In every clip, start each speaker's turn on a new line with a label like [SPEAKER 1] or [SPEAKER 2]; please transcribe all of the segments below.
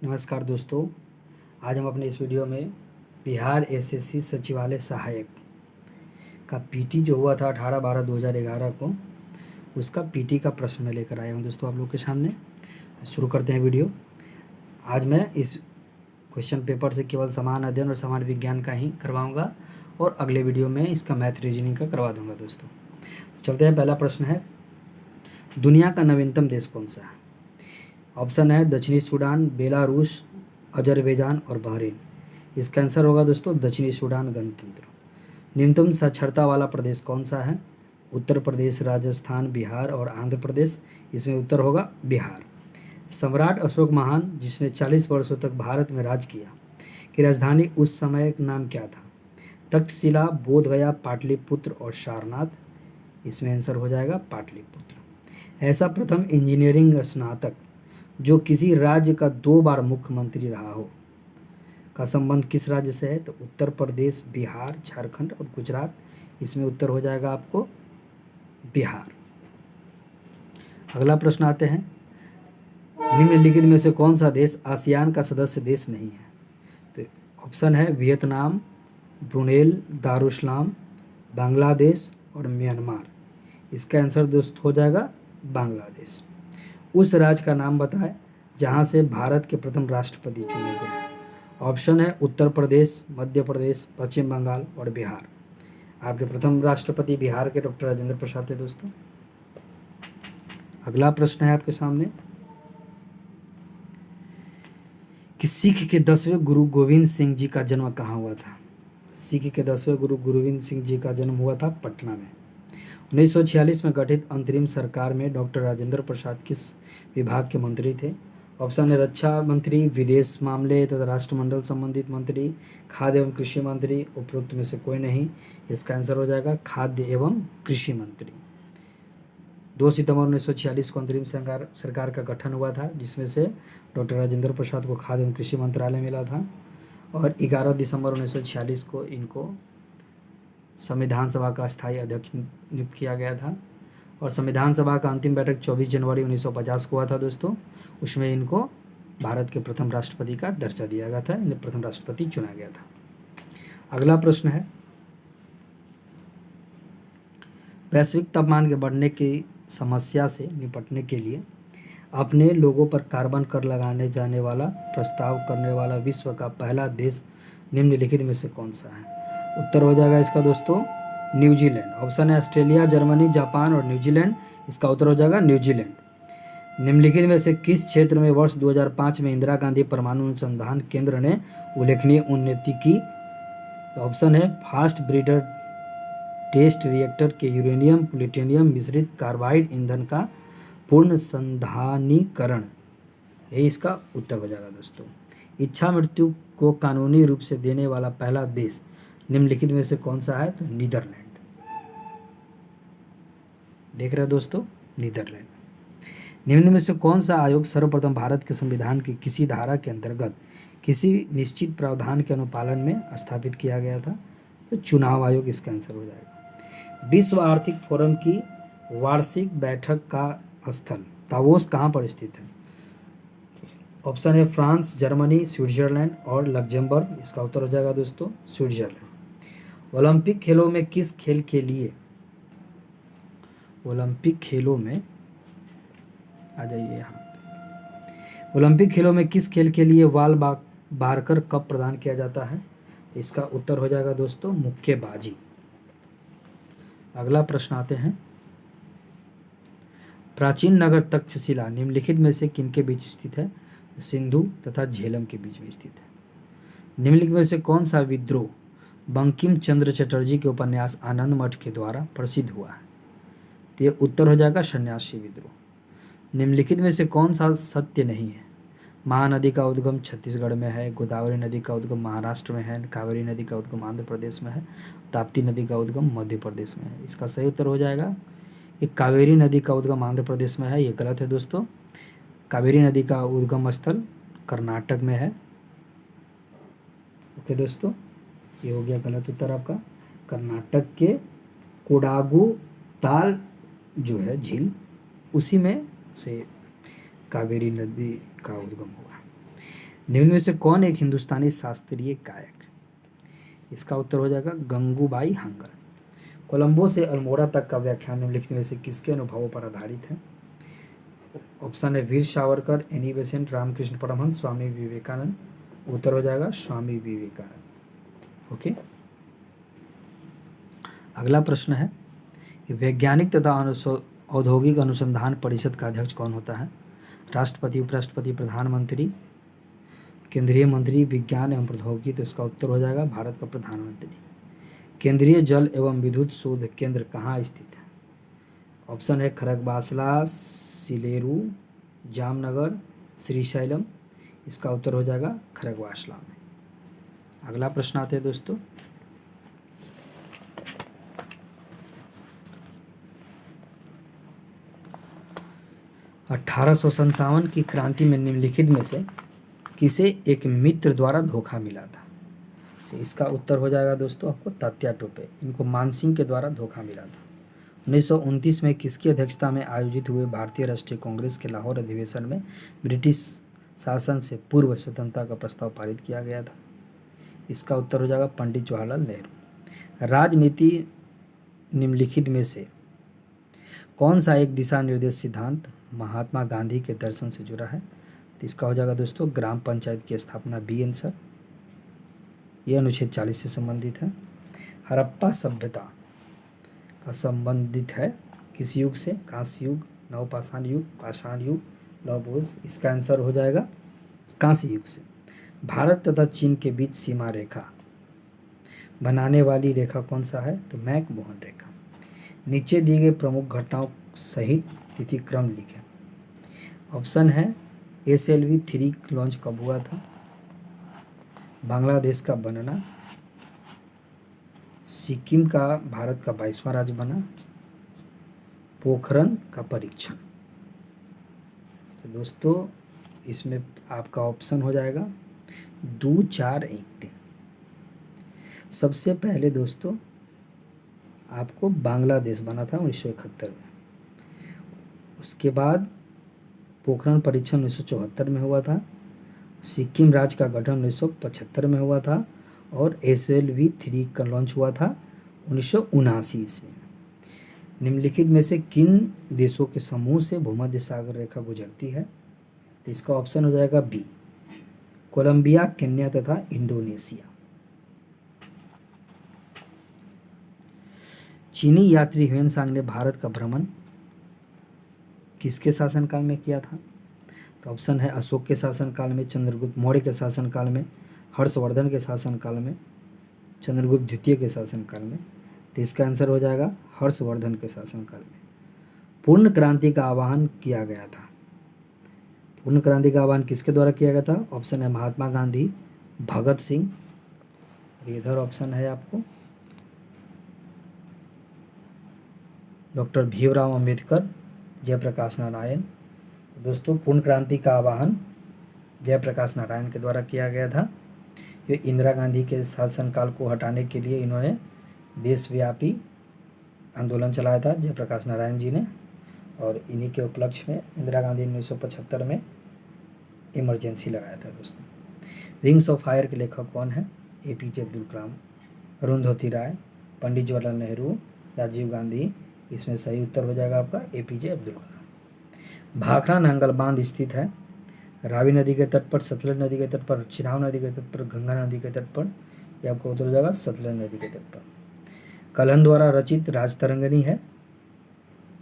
[SPEAKER 1] नमस्कार दोस्तों, आज हम अपने इस वीडियो में बिहार एसएससी सचिवालय सहायक का पीटी जो हुआ था 18/12/2011 को, उसका पीटी का प्रश्न मैं लेकर आया हूं दोस्तों आप लोग के सामने। शुरू करते हैं वीडियो। आज मैं इस क्वेश्चन पेपर से केवल समान अध्ययन और समान विज्ञान का ही करवाऊंगा और अगले वीडियो में इसका मैथ रीजनिंग का करवा दूंगा दोस्तों। तो चलते हैं। पहला प्रश्न है, दुनिया का नवीनतम देश कौन सा है? ऑप्शन है दक्षिणी सूडान, बेलारूस, अजरबैजान और बहरीन। इसका आंसर होगा दोस्तों दक्षिणी सूडान गणतंत्र। न्यूनतम साक्षरता वाला प्रदेश कौन सा है? उत्तर प्रदेश, राजस्थान, बिहार और आंध्र प्रदेश। इसमें उत्तर होगा बिहार। सम्राट अशोक महान, जिसने 40 वर्षों तक भारत में राज किया, की राजधानी उस समय का नाम क्या था? तक्षशिला, बोधगया, पाटलिपुत्र और सारनाथ। इसमें आंसर हो जाएगा पाटलिपुत्र। ऐसा प्रथम इंजीनियरिंग स्नातक जो किसी राज्य का 2 बार मुख्यमंत्री रहा हो का संबंध किस राज्य से है? तो उत्तर प्रदेश, बिहार, झारखंड और गुजरात। इसमें उत्तर हो जाएगा आपको बिहार। अगला प्रश्न आते हैं, निम्नलिखित में से कौन सा देश आसियान का सदस्य देश नहीं है? तो ऑप्शन है वियतनाम, ब्रुनेल, दारुसलाम, बांग्लादेश और म्यांमार। इसका आंसर दोस्त हो जाएगा बांग्लादेश। उस राज्य का नाम बताएं जहां से भारत के प्रथम राष्ट्रपति चुने गए। ऑप्शन है उत्तर प्रदेश, मध्य प्रदेश, पश्चिम बंगाल और बिहार। आपके प्रथम राष्ट्रपति बिहार के डॉक्टर राजेंद्र प्रसाद थे दोस्तों। अगला प्रश्न है आपके सामने कि सिख के 10वें गुरु गोविंद सिंह जी का जन्म कहाँ हुआ था? सिख के 10वें गुरु गोविंद सिंह जी का जन्म हुआ था पटना में। 1946 में गठित अंतरिम सरकार में डॉक्टर राजेंद्र प्रसाद किस विभाग के मंत्री थे? ऑप्शन है रक्षा मंत्री, विदेश मामले तथा राष्ट्रमंडल संबंधित मंत्री, खाद्य एवं कृषि मंत्री। उपरोक्त में से कोई नहीं। इसका आंसर हो जाएगा खाद्य एवं कृषि मंत्री। 2 सितंबर 1946 को अंतरिम सरकार का गठन हुआ था, जिसमें से डॉक्टर राजेंद्र प्रसाद को खाद्य एवं कृषि मंत्रालय मिला था और 11 दिसंबर 1946 को इनको संविधान सभा का स्थायी अध्यक्ष नियुक्त किया गया था। और संविधान सभा का अंतिम बैठक 24 जनवरी 1950 को हुआ था दोस्तों। उसमें इनको भारत के प्रथम राष्ट्रपति का दर्जा दिया गया था, इन्हें प्रथम राष्ट्रपति चुना गया था। अगला प्रश्न है, वैश्विक तापमान के बढ़ने की समस्या से निपटने के लिए अपने लोगों पर कार्बन कर लगाने जाने वाला प्रस्ताव करने वाला विश्व का पहला देश निम्नलिखित में से कौन सा है? उत्तर हो जाएगा इसका दोस्तों न्यूजीलैंड। ऑप्शन है ऑस्ट्रेलिया, जर्मनी, जापान और न्यूजीलैंड। इसका उत्तर हो जाएगा न्यूजीलैंड। निम्नलिखित में से किस क्षेत्र में वर्ष 2005 में इंदिरा गांधी परमाणु अनुसंधान केंद्र ने उल्लेखनीय उन्नति की? तो ऑप्शन है फास्ट ब्रीडर टेस्ट रिएक्टर के यूरेनियम प्लूटोनियम मिश्रित कार्बाइड ईंधन का पूर्ण संधानीकरण। यही इसका उत्तर हो जाएगा दोस्तों। इच्छा मृत्यु को कानूनी रूप से देने वाला पहला देश निम्नलिखित में से कौन सा है? तो नीदरलैंड। देख रहे हैं दोस्तों, नीदरलैंड। निम्न में से कौन सा आयोग सर्वप्रथम भारत के संविधान की किसी धारा के अंतर्गत किसी निश्चित प्रावधान के अनुपालन में स्थापित किया गया था? तो चुनाव आयोग इसका आंसर हो जाएगा। विश्व आर्थिक फोरम की वार्षिक बैठक का स्थल दावोस कहाँ पर स्थित है? ऑप्शन है फ्रांस, जर्मनी, स्विट्जरलैंड और लग्जमबर्ग। इसका उत्तर हो जाएगा दोस्तों स्विट्जरलैंड। ओलंपिक खेलों में किस खेल के लिए ओलंपिक खेलों में आ जाइए यहाँ। ओलंपिक खेलों में किस खेल के लिए वाल बारकर कप प्रदान किया जाता है? इसका उत्तर हो जाएगा दोस्तों मुक्केबाजी। अगला प्रश्न आते हैं, प्राचीन नगर तक्षशिला निम्नलिखित में से किनके बीच स्थित है? सिंधु तथा झेलम के बीच में स्थित है। निम्नलिखित में से कौन सा विद्रोह बंकिम चंद्र चटर्जी के उपन्यास आनंद मठ के द्वारा प्रसिद्ध हुआ है? तो ये उत्तर हो जाएगा सन्यासी विद्रोह। निम्नलिखित में से कौन सा सत्य नहीं है? महानदी का उद्गम छत्तीसगढ़ में है, गोदावरी नदी का उद्गम महाराष्ट्र में है, कावेरी नदी का उद्गम आंध्र प्रदेश में है, ताप्ती नदी का उद्गम मध्य प्रदेश में है। इसका सही उत्तर हो जाएगा कि कावेरी नदी का उद्गम आंध्र प्रदेश में है। ये गलत है दोस्तों। कावेरी नदी का उद्गम स्थल कर्नाटक में है। ओके दोस्तों, ये हो गया गलत उत्तर आपका। कर्नाटक के कोडागु ताल जो है झील, उसी में से कावेरी नदी का उद्गम हुआ। निम्न में से कौन एक हिंदुस्तानी शास्त्रीय गायक? इसका उत्तर हो जाएगा गंगूबाई हांगल। कोलंबो से अल्मोड़ा तक का व्याख्यान निम्नलिखित में से किसके अनुभवों पर आधारित है? ऑप्शन है वीर सावरकर, एनी बेसेंट, रामकृष्ण परमहंस, स्वामी विवेकानंद। उत्तर हो जाएगा स्वामी विवेकानंद। ओके। अगला प्रश्न है कि वैज्ञानिक तथा औद्योगिक अनुसंधान परिषद का अध्यक्ष कौन होता है? राष्ट्रपति, उपराष्ट्रपति, प्रधानमंत्री, केंद्रीय मंत्री विज्ञान एवं प्रौद्योगिकी। तो इसका उत्तर हो जाएगा भारत का प्रधानमंत्री। केंद्रीय जल एवं विद्युत शोध केंद्र कहाँ स्थित है? ऑप्शन है खड़गवासला, सिलेरू, जामनगर, श्रीशैलम। इसका उत्तर हो जाएगा खड़गवासला में। अगला प्रश्न आते हैं दोस्तों, 1857 की क्रांति में निम्नलिखित में से किसे एक मित्र द्वारा धोखा मिला था? तो इसका उत्तर हो जाएगा दोस्तों आपको तात्या टोपे। इनको मानसिंह के द्वारा धोखा मिला था। 1929 में किसकी अध्यक्षता में आयोजित हुए भारतीय राष्ट्रीय कांग्रेस के लाहौर अधिवेशन में ब्रिटिश शासन से पूर्व स्वतंत्रता का प्रस्ताव पारित किया गया था? इसका उत्तर हो जाएगा पंडित जवाहरलाल नेहरू। राजनीति निम्नलिखित में से कौन सा एक दिशा निर्देश सिद्धांत महात्मा गांधी के दर्शन से जुड़ा है? तो इसका हो जाएगा दोस्तों ग्राम पंचायत की स्थापना, बी आंसर। ये अनुच्छेद 40 से संबंधित है। हड़प्पा सभ्यता का संबंधित है किस युग से? कांस्य युग, नवपाषाण युग, पाषाण युग, लौह। इसका आंसर हो जाएगा कांस्य युग से। भारत तथा चीन के बीच सीमा रेखा बनाने वाली रेखा कौन सा है? तो मैक-मोहन रेखा। नीचे दिए गए प्रमुख घटनाओं सहित तिथि क्रम लिखें। ऑप्शन है SLV-3 लॉन्च कब हुआ था? बांग्लादेश का बनना, सिक्किम का भारत का 22वां राज्य बना, पोखरण का परीक्षण। तो दोस्तों इसमें आपका ऑप्शन हो जाएगा 2, 4, 1, 3। सबसे पहले दोस्तों आपको बांग्लादेश बना था 1971 में। उसके बाद पोखरण परीक्षण 1974 में हुआ था। सिक्किम राज्य का गठन 1975 में हुआ था और SLV-3 का लॉन्च हुआ था 1979 ईस्वी में। निम्नलिखित में से किन देशों के समूह से भूमध्य सागर रेखा गुजरती है? तो इसका ऑप्शन हो जाएगा बी, कोलंबिया, केन्या तथा इंडोनेशिया। चीनी यात्री ह्वेनसांग ने भारत का भ्रमण किसके शासनकाल में किया था? तो ऑप्शन है अशोक के शासनकाल में, चंद्रगुप्त मौर्य के शासनकाल में, हर्षवर्धन के शासनकाल में, चंद्रगुप्त द्वितीय के शासनकाल में। तो इसका आंसर हो जाएगा हर्षवर्धन के शासनकाल में। पूर्ण क्रांति का आह्वान किया गया था। पूर्ण क्रांति का आह्वान किसके द्वारा किया गया था? ऑप्शन है महात्मा गांधी, भगत सिंह। इधर ऑप्शन है आपको डॉक्टर भीमराव अंबेडकर, जयप्रकाश नारायण। दोस्तों पूर्ण क्रांति का आह्वान जयप्रकाश नारायण के द्वारा किया गया था। ये इंदिरा गांधी के शासनकाल को हटाने के लिए इन्होंने देशव्यापी आंदोलन चलाया था जयप्रकाश नारायण जी ने, और इन्हीं के उपलक्ष्य में इंदिरा गांधी ने 1975 में इमरजेंसी लगाया था। दोस्तों विंग्स ऑफ फायर के लेखक कौन है? APJ अब्दुल कलाम, अरुंधति राय, पंडित जवाहरलाल नेहरू, राजीव गांधी। इसमें सही उत्तर हो जाएगा आपका APJ अब्दुल कलाम। भाखड़ा नांगल बांध स्थित है रावी नदी के तट पर, सतलज नदी के तट पर, चिनाब नदी के तट पर, गंगा नदी के तट पर। यह आपका उत्तर हो जाएगा सतलज नदी के तट पर। कलहन द्वारा रचित राजतरंगिणी है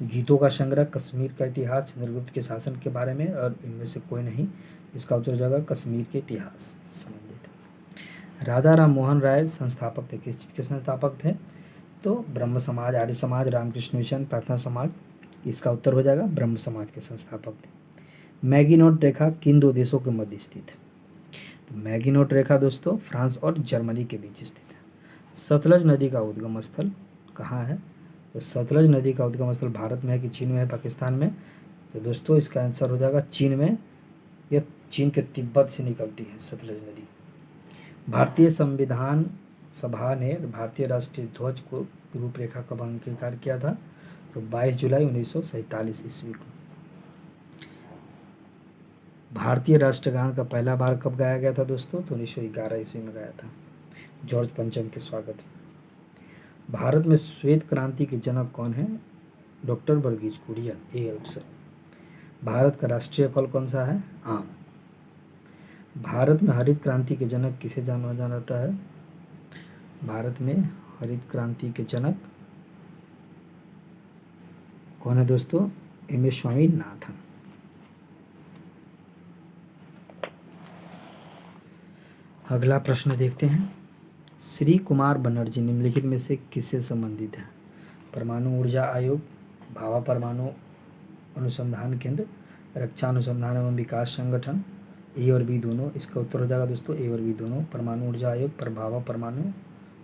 [SPEAKER 1] गीतों का संग्रह, कश्मीर का इतिहास, चंद्रगुप्त के शासन के बारे में, और इनमें से कोई नहीं। इसका उत्तर हो जाएगा कश्मीर के इतिहास से संबंधित। राजा राम मोहन राय संस्थापक थे, किस चीज़ के संस्थापक थे? तो ब्रह्म समाज, आर्य समाज, रामकृष्ण मिशन, प्रार्थना समाज। इसका उत्तर हो जाएगा ब्रह्म समाज के संस्थापक थे। मैगिनोट रेखा किन दो देशों के मध्य स्थित है? तो मैगिनोट रेखा दोस्तों फ्रांस और जर्मनी के बीच स्थित है। सतलज नदी का उद्गम स्थल कहाँ है? तो सतलज नदी का उद्गम स्थल भारत में है कि चीन में है, पाकिस्तान में? तो दोस्तों इसका आंसर हो जाएगा चीन में। यह चीन के तिब्बत से निकलती है सतलज नदी। भारतीय संविधान सभा ने भारतीय राष्ट्रीय ध्वज को रूपरेखा कब अंगीकार किया था? तो 22 जुलाई 1947 ईस्वी को। भारतीय राष्ट्रगान का पहला बार कब गाया गया था दोस्तों? तो 1911 ईस्वी में गाया था, जॉर्ज पंचम के स्वागत। भारत में श्वेत क्रांति के जनक कौन है? Doctor Verghese Kurien, A option. Bharat का राष्ट्रीय फल कौन सा है? आम। भारत में हरित क्रांति के जनक किसे जाना जाता है? भारत में हरित क्रांति के जनक कौन है दोस्तों? एम.एस. स्वामीनाथन। अगला प्रश्न देखते हैं। श्री कुमार बनर्जी निम्नलिखित में से किससे संबंधित है? परमाणु ऊर्जा आयोग, भाभा परमाणु अनुसंधान केंद्र, रक्षा अनुसंधान एवं विकास संगठन, ए और बी दोनों। इसका उत्तर हो जाएगा दोस्तों ए और बी दोनों। परमाणु ऊर्जा आयोग पर भाभा परमाणु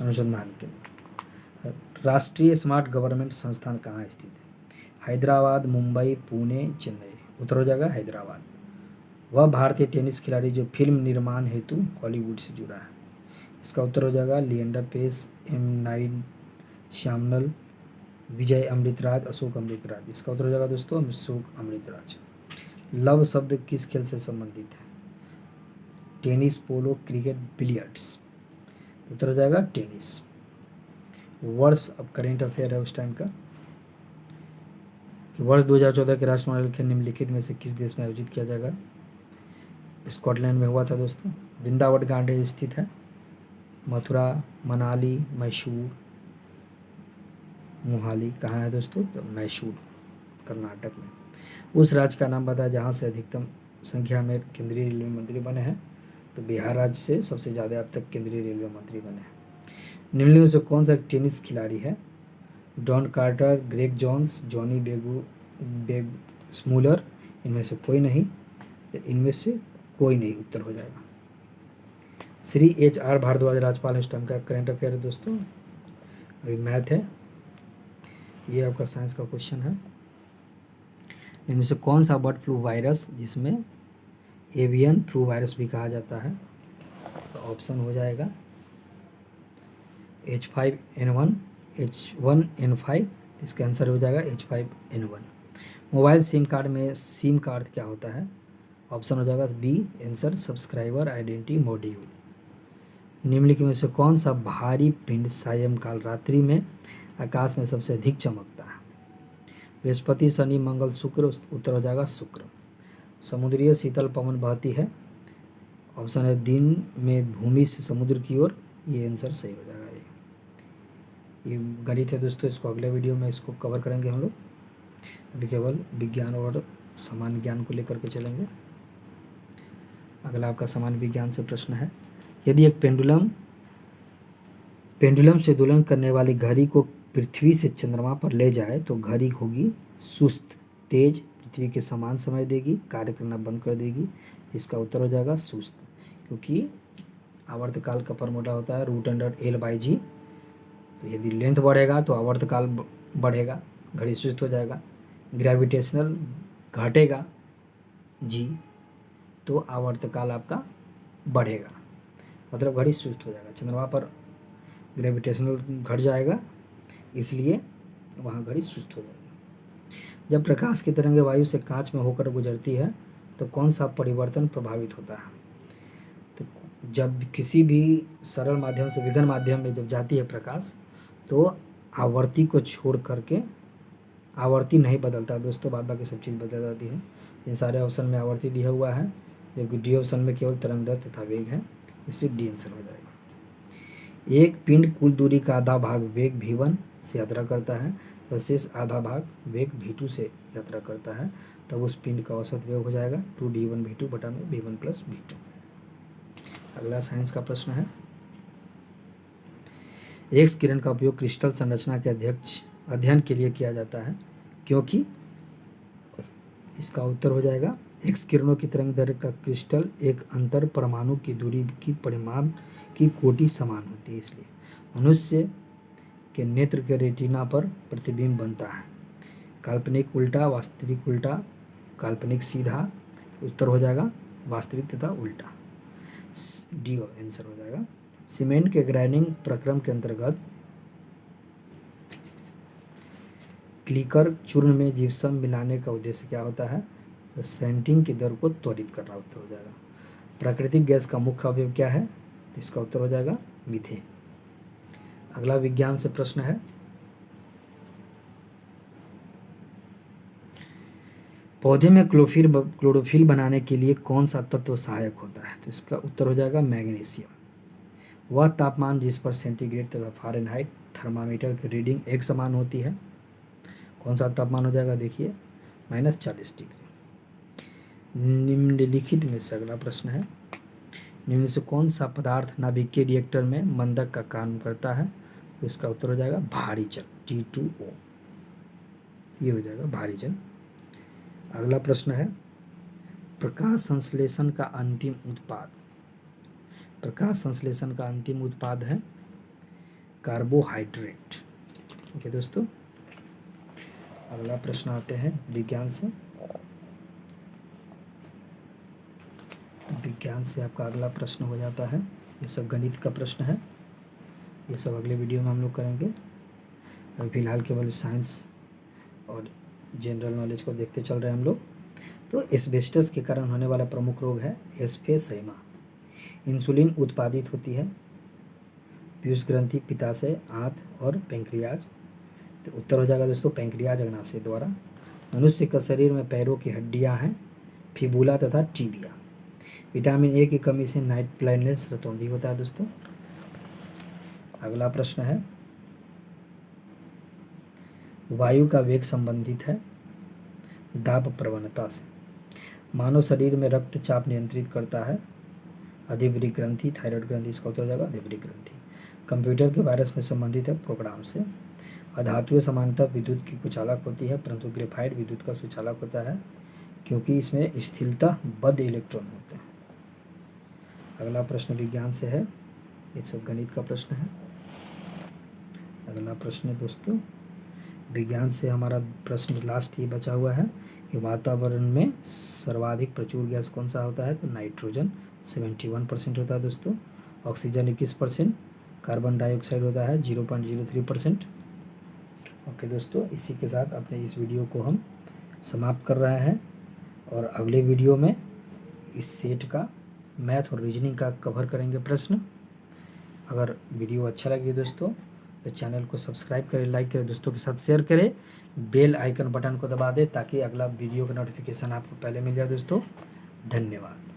[SPEAKER 1] अनुसंधान केंद्र। राष्ट्रीय स्मार्ट गवर्नमेंट संस्थान कहाँ स्थित है? हैदराबाद, मुंबई, पुणे, चेन्नई। उत्तर हो जाएगा हैदराबाद। वह भारतीय टेनिस खिलाड़ी जो फिल्म निर्माण हेतु हॉलीवुड से जुड़ा है। इसका उत्तर हो जाएगा लिएंडर पेस, एम नाइट श्यामल, विजय अमृतराज, अशोक अमृतराज। इसका उत्तर हो जाएगा दोस्तों अशोक अमृतराज। लव शब्द किस खेल से संबंधित है? टेनिस, पोलो, क्रिकेट, बिलियर्ड्स। उत्तर हो जाएगा टेनिस। वर्ष अब करेंट अफेयर है उस टाइम का कि वर्ष 2014 के राष्ट्रमंडल खेल निम्नलिखित में से किस देश में आयोजित किया जाएगा? स्कॉटलैंड में हुआ था दोस्तों। वृंदावन गार्डन स्थित है। मथुरा, मनाली, मैसूर, मोहाली कहाँ है दोस्तों? तो मैसूर, कर्नाटक में। उस राज्य का नाम बताया जहाँ से अधिकतम संख्या में केंद्रीय रेलवे मंत्री बने हैं। तो बिहार राज्य से सबसे ज़्यादा अब तक केंद्रीय रेलवे मंत्री बने हैं। निम्नलिखित में से कौन सा टेनिस खिलाड़ी है? Don Carter, Greg Jones, Johnny Begsmuller. इनमें से कोई नहीं, इनमें से कोई नहीं उत्तर हो जाएगा। श्री एच.आर. भारद्वाज राज्यपाल इस टाइम का करेंट अफेयर है दोस्तों। अभी मैथ है, ये आपका साइंस का क्वेश्चन है। इनमें से कौन सा बर्ड फ्लू वायरस जिसमें एवियन फ्लू वायरस भी कहा जाता है? तो ऑप्शन हो जाएगा H5N1, H1N5। इसका आंसर हो जाएगा H5N1। मोबाइल सिम कार्ड में सिम कार्ड क्या होता है? ऑप्शन हो जाएगा B answer subscriber identity module. निम्नलिखित में से कौन सा भारी पिंड सायंकाल रात्रि में आकाश में सबसे अधिक चमकता है? बृहस्पति, शनि, मंगल, शुक्र। उत्तर हो जाएगा शुक्र। समुद्रीय शीतल पवन बहती है। ऑप्शन है दिन में भूमि से समुद्र की ओर। ये आंसर सही हो जाएगा। ये गणित है दोस्तों, इसको अगले वीडियो में इसको कवर करेंगे हम लोग। अभी केवल विज्ञान और सामान्य ज्ञान को लेकर के चलेंगे। अगला आपका सामान्य विज्ञान से प्रश्न है। यदि एक पेंडुलम से दोलन करने वाली घड़ी को पृथ्वी से चंद्रमा पर ले जाए तो घड़ी होगी सुस्त, तेज, पृथ्वी के समान समय देगी, कार्य करना बंद कर देगी। इसका उत्तर हो जाएगा सुस्त, क्योंकि आवर्तकाल का फॉर्मूला होता है √L/g। तो यदि लेंथ बढ़ेगा तो आवर्तकाल बढ़ेगा, घड़ी सुस्त हो जाएगा। ग्रेविटेशनल घटेगा जी, तो आवर्तकाल आपका बढ़ेगा, मतलब घड़ी सुस्त हो जाएगा। चंद्रमा पर ग्रेविटेशनल घट जाएगा, इसलिए वहाँ घड़ी सुस्त हो जाएगी। जब प्रकाश की तरंगें वायु से कांच में होकर गुजरती है तो कौन सा परिवर्तन प्रभावित होता है? तो जब किसी भी सरल माध्यम से विघन माध्यम में जब जाती है प्रकाश, तो आवर्ती को छोड़ करके, आवर्ती नहीं बदलता दोस्तों, बाद बाकी सब चीज़ बदल जाती है। इन सारे ऑप्शन में आवर्ती दिया हुआ है, जबकि डी ऑप्शन में केवल तरंग दैर्ध्य तथा वेग है, इसलिए डी आंसर हो जाएगा। एक पिंड कुल दूरी का आधा भाग वेग v1 से यात्रा करता है, तो शेष आधा भाग वेग v2 से यात्रा करता है, तब उस पिंड का औसत वेग हो जाएगा 2d1v2 बटा में v1 + v2। अगला साइंस का प्रश्न है। एक्स किरण का उपयोग क्रिस्टल संरचना के अध्ययन के लिए किया जाता है, क्योंकि इसका उत्तर हो जाएगा एक्स किरणों की तरंग दैर्ध्य का क्रिस्टल एक अंतर परमाणु की दूरी की परिमाण की कोटि समान होती है, इसलिए मनुष्य के नेत्र के रेटिना पर प्रतिबिंब बनता है। काल्पनिक उल्टा, वास्तविक उल्टा, काल्पनिक सीधा। उत्तर हो जाएगा वास्तविक तथा उल्टा, डी आंसर हो जाएगा। सीमेंट के ग्राइंडिंग प्रक्रम के अंतर्गत क्लिकर चूर्ण में जिप्सम मिलाने का उद्देश्य क्या होता है? तो सेंटिंग की दर को त्वरित करना उत्तर हो जाएगा। प्राकृतिक गैस का मुख्य अवयव क्या है? तो इसका उत्तर हो जाएगा मीथेन। अगला विज्ञान से प्रश्न है, पौधे में क्लोरोफिल बनाने के लिए कौन सा तत्व सहायक होता है? तो इसका उत्तर हो जाएगा मैग्नीशियम। वह तापमान जिस पर सेंटीग्रेड तथा फ़ारेनहाइट थर्मामीटर की रीडिंग एक समान होती है, कौन सा तापमान हो जाएगा? देखिए -40 डिग्री। निम्नलिखित में से अगला प्रश्न है, निम्न से कौन सा पदार्थ नाभिकीय रिएक्टर में मंदक का काम करता है? तो इसका उत्तर हो जाएगा भारी जल, T2O। ये हो जाएगा भारी जल। अगला प्रश्न है, प्रकाश संश्लेषण का अंतिम उत्पाद। प्रकाश संश्लेषण का अंतिम उत्पाद है कार्बोहाइड्रेट। ओके दोस्तों, अगला प्रश्न आते हैं विज्ञान से। विज्ञान से आपका अगला प्रश्न हो जाता है, ये सब गणित का प्रश्न है, ये सब अगले वीडियो में हम लोग करेंगे। अभी फिलहाल केवल साइंस और जनरल नॉलेज को देखते चल रहे हैं हम लोग। तो एस्बेस्टस के कारण होने वाला प्रमुख रोग है एस्फेसैमा। इंसुलिन उत्पादित होती है पीयूष ग्रंथि, पित्ताशय, आंत और पैंक्रियाज। तो उत्तर हो जाएगा दोस्तों पैंक्रियाज अग्नाशय द्वारा। मनुष्य के शरीर में पैरों की हड्डियां हैं फिबुला तथा टिबिया। विटामिन ए की कमी से नाइट ब्लाइंडनेस रतौंधी होता है दोस्तों। अगला प्रश्न है, वायु का वेग संबंधित है दाब प्रवणता से। मानव शरीर में रक्तचाप नियंत्रित करता है अधिवृक्क ग्रंथि, थायराइड ग्रंथि। इसका उत्तर हो जाएगा अधिवृक्क ग्रंथि। कंप्यूटर के वायरस में संबंधित है प्रोग्राम से। अधातुएं सामान्यतः विद्युत की कुचालक होती है, परंतु ग्रेफाइट विद्युत का सुचालक होता है क्योंकि इसमें स्थिरता बद्ध इलेक्ट्रॉन होते हैं। अगला प्रश्न विज्ञान से है, ये सब गणित का प्रश्न है। अगला प्रश्न है दोस्तों विज्ञान से, हमारा प्रश्न लास्ट ही बचा हुआ है कि वातावरण में सर्वाधिक प्रचुर गैस कौन सा होता है? तो नाइट्रोजन 71% होता है दोस्तों। ऑक्सीजन 21%, कार्बन डाइऑक्साइड होता है 0.03%। ओके दोस्तों, इसी के साथ अपने इस वीडियो को हम समाप्त कर रहे हैं और अगले वीडियो में इस सेट का मैथ और रीजनिंग का कवर करेंगे प्रश्न। अगर वीडियो अच्छा लगे दोस्तों तो चैनल को सब्सक्राइब करें, लाइक करें, दोस्तों के साथ शेयर करें, बेल आइकन बटन को दबा दें ताकि अगला वीडियो का नोटिफिकेशन आपको पहले मिल जाए दोस्तों। धन्यवाद।